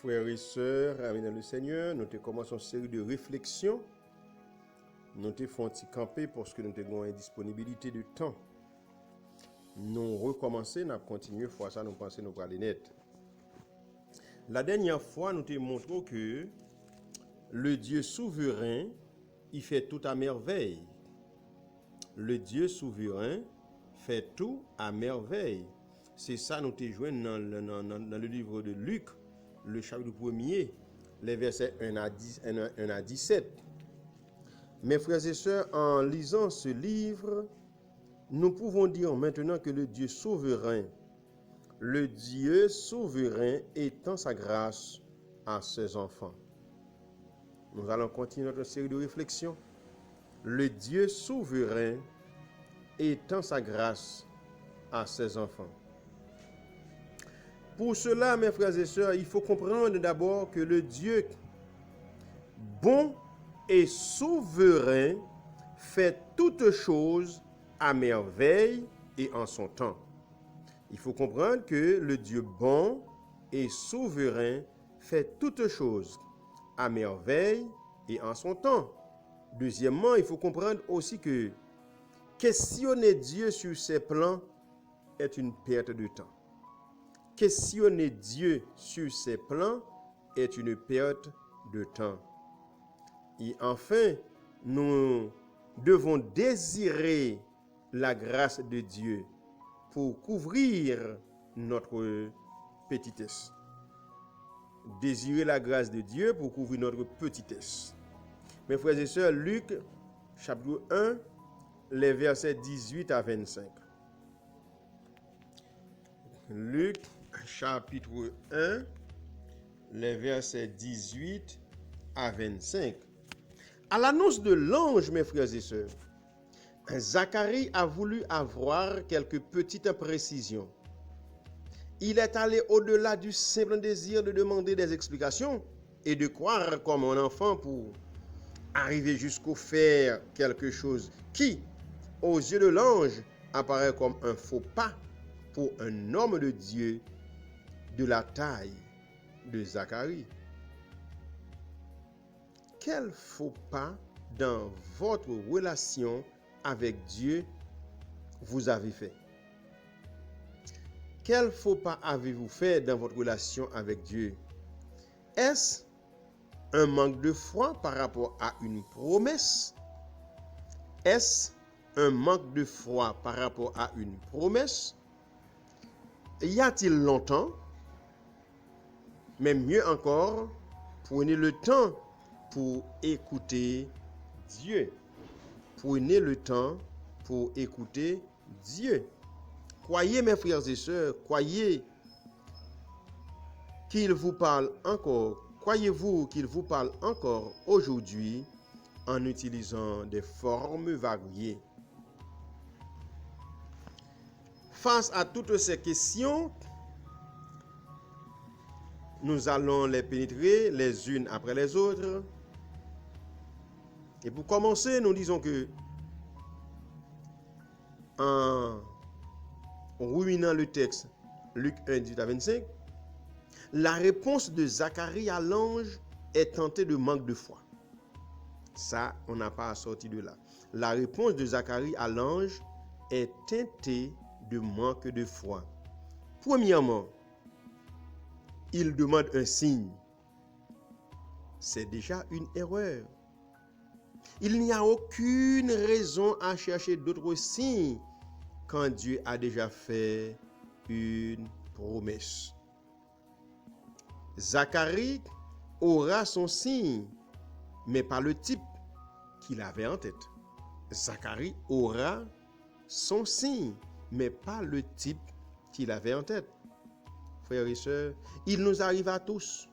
Frères et sœurs, amis dans le Seigneur, nous commençons une série de réflexions. Nous te font camper parce que nous avons une disponibilité de temps. Nous recommencer, nous continuer, fois ça, nous pensons nous parler net. La dernière fois, nous te montrons que le Dieu souverain, il fait tout à merveille. Le Dieu souverain fait tout à merveille. C'est ça, nous te joignons dans le livre de Luc, le chapitre 1er, les versets 1 à 17. Mes frères et sœurs, en lisant ce livre, nous pouvons dire maintenant que le Dieu souverain étend sa grâce à ses enfants. Nous allons continuer notre série de réflexions. Le Dieu souverain étend sa grâce à ses enfants. Pour cela, mes frères et sœurs, il faut comprendre d'abord que le Dieu bon et souverain fait toutes choses à merveille et en son temps. Il faut comprendre que le Dieu bon et souverain fait toutes choses à merveille et en son temps. Deuxièmement, il faut comprendre aussi que questionner Dieu sur ses plans est une perte de temps. Questionner Dieu sur ses plans est une perte de temps. Et enfin, nous devons désirer la grâce de Dieu pour couvrir notre petitesse. Désirer la grâce de Dieu pour couvrir notre petitesse. Mes frères et sœurs, Luc, chapitre 1, les versets 18 à 25. Luc, chapitre 1, les versets 18 à 25. À l'annonce de l'ange, mes frères et sœurs, Zacharie a voulu avoir quelques petites précisions. Il est allé au-delà du simple désir de demander des explications et de croire comme un enfant pour arriver jusqu'au faire quelque chose qui, aux yeux de l'ange, apparaît comme un faux pas pour un homme de Dieu de la taille de Zacharie. Quel faux pas dans votre relation avec Dieu vous avez fait? Quel faux pas avez-vous fait dans votre relation avec Dieu? Est-ce un manque de foi par rapport à une promesse? Est-ce un manque de foi par rapport à une promesse? Y a-t-il longtemps? Mais mieux encore, prenez le temps pour écouter Dieu. Prenez le temps pour écouter Dieu. Croyez, mes frères et sœurs, croyez qu'il vous parle encore. Croyez-vous qu'il vous parle encore aujourd'hui en utilisant des formes variées? Face à toutes ces questions, nous allons les pénétrer les unes après les autres. Et pour commencer, nous disons que en ruminant le texte, Luc 1, 18 à 25, la réponse de Zacharie à l'ange est teintée de manque de foi. Ça, on n'a pas à sortir de là. La réponse de Zacharie à l'ange est teintée de manque de foi. Premièrement, il demande un signe. C'est déjà une erreur. Il n'y a aucune raison à chercher d'autres signes quand Dieu a déjà fait une promesse. Zacharie aura son signe, mais pas le type qu'il avait en tête. Zacharie aura son signe, mais pas le type qu'il avait en tête. Frères et sœurs, il nous arrive à tous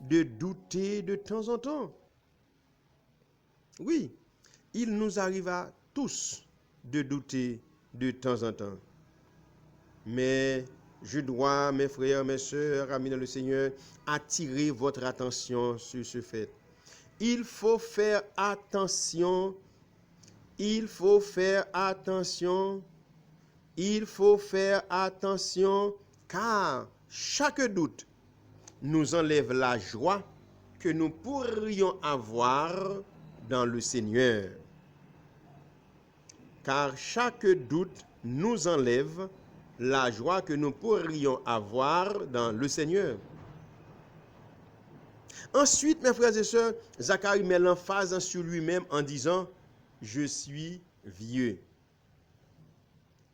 de douter de temps en temps. Oui, il nous arrive à tous de douter de temps en temps. Mais je dois, mes frères, mes sœurs, amis dans le Seigneur, attirer votre attention sur ce fait. Il faut faire attention. Il faut faire attention. Il faut faire attention, car chaque doute nous enlève la joie que nous pourrions avoir dans le Seigneur. Car chaque doute nous enlève la joie que nous pourrions avoir dans le Seigneur. Ensuite, mes frères et sœurs, Zacharie met l'emphase sur lui-même en disant « Je suis vieux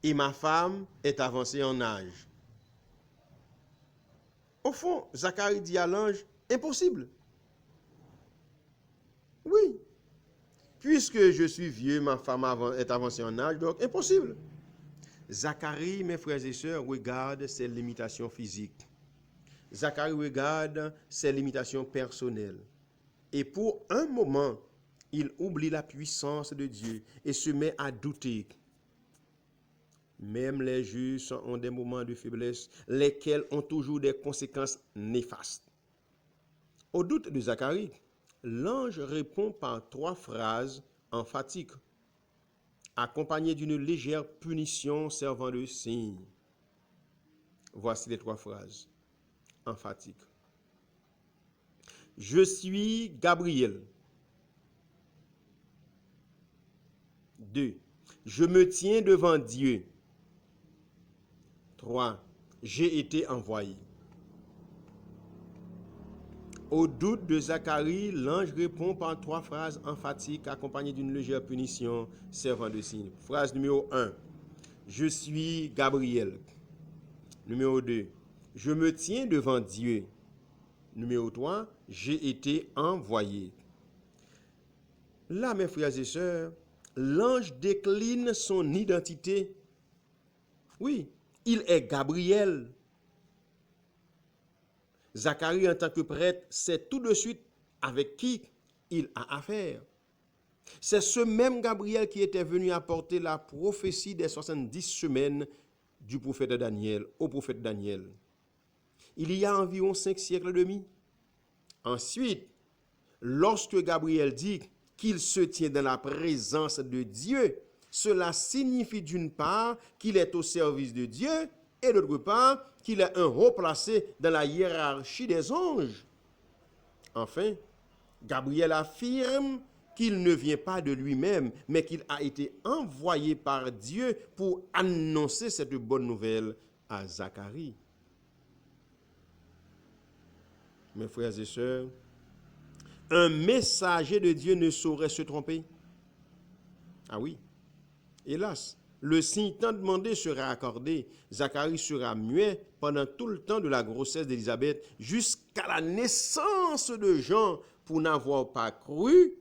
et ma femme est avancée en âge. » Au fond, Zacharie dit à l'ange « Impossible. » Oui, puisque je suis vieux, ma femme est avancée en âge, donc impossible. Zacharie, mes frères et sœurs, regarde ses limitations physiques. Zacharie regarde ses limitations personnelles. Et pour un moment, il oublie la puissance de Dieu et se met à douter. Même les justes ont des moments de faiblesse, lesquels ont toujours des conséquences néfastes. Au doute de Zacharie, l'ange répond par 3 phrases emphatiques, accompagnées d'une légère punition servant de signe. Voici les 3 phrases emphatiques. Je suis Gabriel. 2. Je me tiens devant Dieu. 3. J'ai été envoyé. Au doute de Zacharie, l'ange répond par 3 phrases emphatiques accompagnées d'une légère punition servant de signe. Phrase numéro 1. Je suis Gabriel. Numéro 2. Je me tiens devant Dieu. Numéro 3. J'ai été envoyé. Là, mes frères et sœurs, l'ange décline son identité. Oui, il est Gabriel. Zacharie, en tant que prêtre, sait tout de suite avec qui il a affaire. C'est ce même Gabriel qui était venu apporter la prophétie des 70 semaines du prophète Daniel, au prophète Daniel. Il y a environ 5 siècles et demi. Ensuite, lorsque Gabriel dit qu'il se tient dans la présence de Dieu, cela signifie d'une part qu'il est au service de Dieu et d'autre part qu'il est un haut placé dans la hiérarchie des anges. Enfin, Gabriel affirme qu'il ne vient pas de lui-même, mais qu'il a été envoyé par Dieu pour annoncer cette bonne nouvelle à Zacharie. Mes frères et sœurs, un messager de Dieu ne saurait se tromper. Ah oui, hélas, le signe tant demandé sera accordé. Zacharie sera muet pendant tout le temps de la grossesse d'Élisabeth jusqu'à la naissance de Jean pour n'avoir pas cru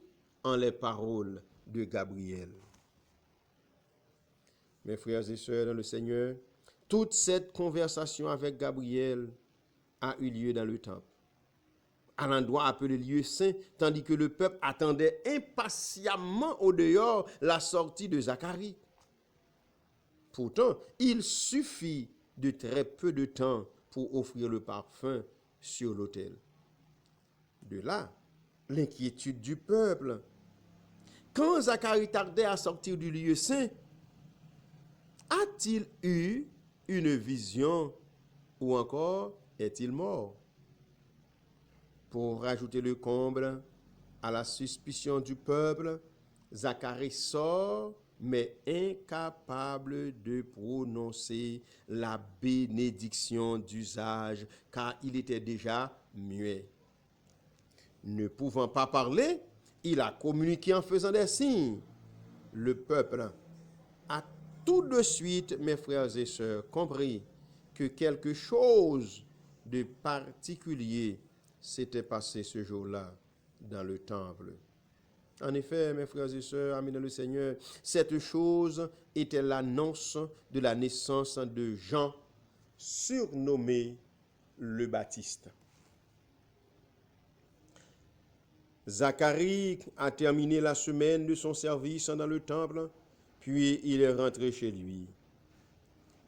en les paroles de Gabriel. Mes frères et sœurs dans le Seigneur, toute cette conversation avec Gabriel a eu lieu dans le temple, à l'endroit appelé lieu saint, tandis que le peuple attendait impatiemment au dehors la sortie de Zacharie. Pourtant, il suffit de très peu de temps pour offrir le parfum sur l'autel. De là, l'inquiétude du peuple. Quand Zacharie tardait à sortir du lieu saint, a-t-il eu une vision ou encore est-il mort? Pour rajouter le comble à la suspicion du peuple, Zacharie sort, mais incapable de prononcer la bénédiction d'usage, car il était déjà muet. Ne pouvant pas parler, il a communiqué en faisant des signes. Le peuple a tout de suite, mes frères et sœurs, compris que quelque chose de particulier s'était passé ce jour-là dans le temple. En effet, mes frères et sœurs, amis dans le Seigneur, cette chose était l'annonce de la naissance de Jean, surnommé le Baptiste. Zacharie a terminé la semaine de son service dans le temple, puis il est rentré chez lui.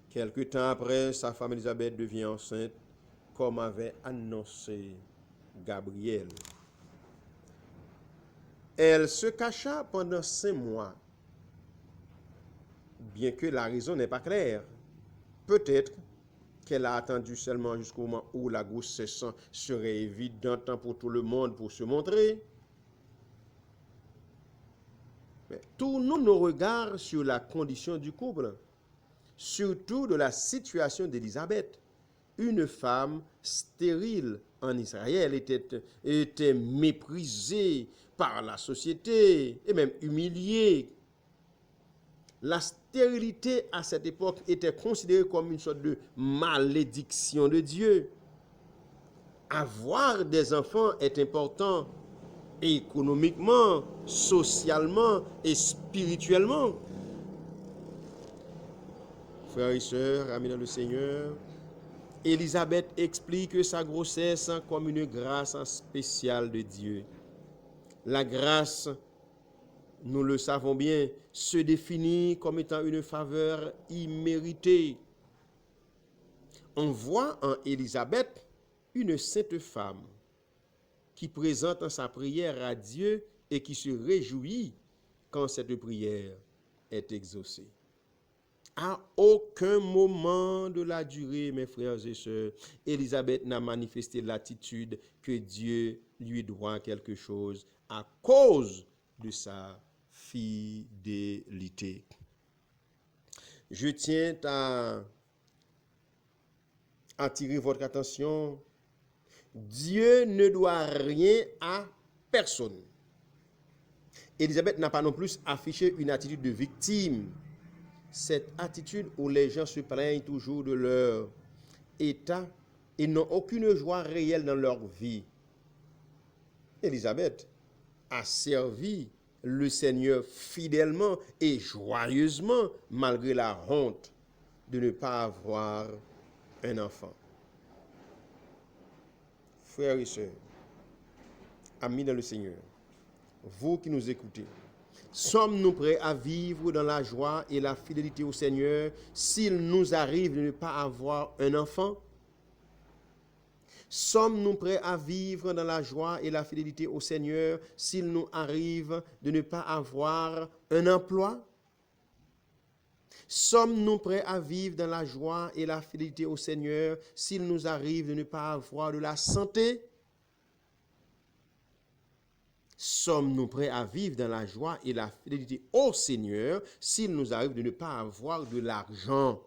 Quelque temps après, sa femme Élisabeth devient enceinte, comme avait annoncé Gabriel. Elle se cacha pendant 5 mois, bien que la raison n'est pas claire. Peut-être qu'elle a attendu seulement jusqu'au moment où la grossesse serait évidente pour tout le monde pour se montrer. Mais tournons nos regards sur la condition du couple, surtout de la situation d'Élisabeth. Une femme stérile en Israël était méprisée par la société et même humiliée. La stérilité à cette époque était considérée comme une sorte de malédiction de Dieu. Avoir des enfants est important économiquement, socialement et spirituellement. Frères et sœurs, amis dans le Seigneur, Élisabeth explique sa grossesse comme une grâce spéciale de Dieu. La grâce, nous le savons bien, se définit comme étant une faveur imméritée. On voit en Élisabeth une sainte femme qui présente sa prière à Dieu et qui se réjouit quand cette prière est exaucée. À aucun moment de la durée, mes frères et sœurs, Élisabeth n'a manifesté l'attitude que Dieu lui doit quelque chose à cause de sa fidélité. Je tiens à attirer votre attention. Dieu ne doit rien à personne. Élisabeth n'a pas non plus affiché une attitude de victime. Cette attitude où les gens se plaignent toujours de leur état et n'ont aucune joie réelle dans leur vie. Élisabeth a servi le Seigneur fidèlement et joyeusement malgré la honte de ne pas avoir un enfant. Frères et sœurs, amis dans le Seigneur, vous qui nous écoutez, sommes-nous prêts à vivre dans la joie et la fidélité au Seigneur s'il nous arrive de ne pas avoir un enfant? Sommes-nous prêts à vivre dans la joie et la fidélité au Seigneur s'il nous arrive de ne pas avoir un emploi? Sommes-nous prêts à vivre dans la joie et la fidélité au Seigneur s'il nous arrive de ne pas avoir de la santé? Sommes-nous prêts à vivre dans la joie et la fidélité au Seigneur s'il nous arrive de ne pas avoir de l'argent?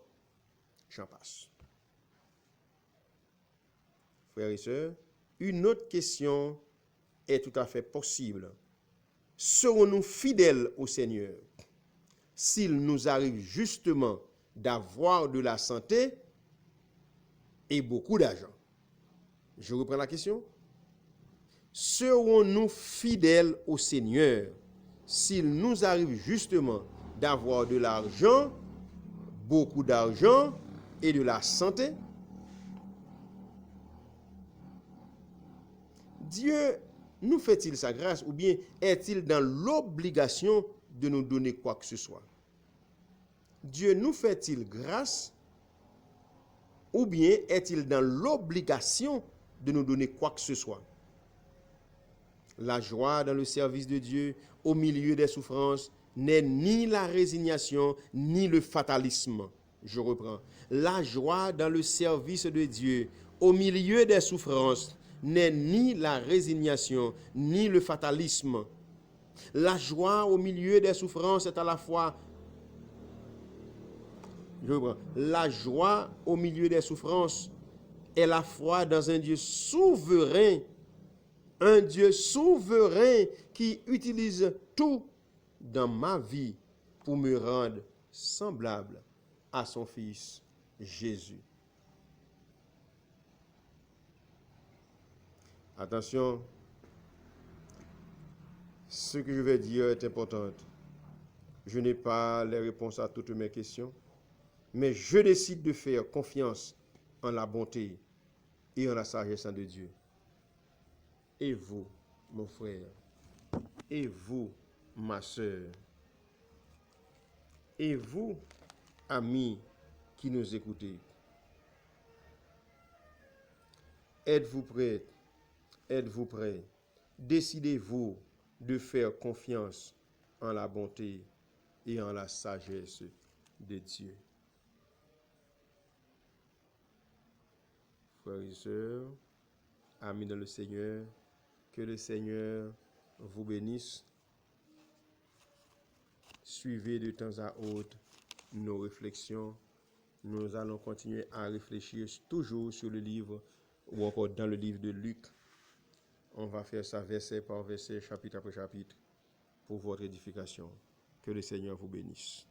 J'en passe. Frères et sœurs, une autre question est tout à fait possible. Serons-nous fidèles au Seigneur s'il nous arrive justement d'avoir de la santé et beaucoup d'argent? Je reprends la question. Serons-nous fidèles au Seigneur s'il nous arrive justement d'avoir de l'argent, beaucoup d'argent et de la santé? Dieu nous fait-il sa grâce ou bien est-il dans l'obligation de nous donner quoi que ce soit? Dieu nous fait-il grâce ou bien est-il dans l'obligation de nous donner quoi que ce soit? La joie dans le service de Dieu au milieu des souffrances n'est ni la résignation ni le fatalisme. Je reprends. La joie dans le service de Dieu au milieu des souffrances n'est ni la résignation ni le fatalisme. La joie au milieu des souffrances est à la fois la joie au milieu des souffrances est la foi dans un Dieu souverain. Un Dieu souverain qui utilise tout dans ma vie pour me rendre semblable à son Fils Jésus. Attention, ce que je vais dire est important. Je n'ai pas les réponses à toutes mes questions, mais je décide de faire confiance en la bonté et en la sagesse de Dieu. Et vous, mon frère, et vous, ma sœur, et vous, amis qui nous écoutez, êtes-vous prêts? Êtes-vous prêts? Décidez-vous de faire confiance en la bonté et en la sagesse de Dieu. frères et sœurs, amis dans le Seigneur, que le Seigneur vous bénisse. Suivez de temps à autre nos réflexions. Nous allons continuer à réfléchir toujours sur le livre ou encore dans le livre de Luc. On va faire ça verset par verset, chapitre après chapitre, pour votre édification. Que le Seigneur vous bénisse.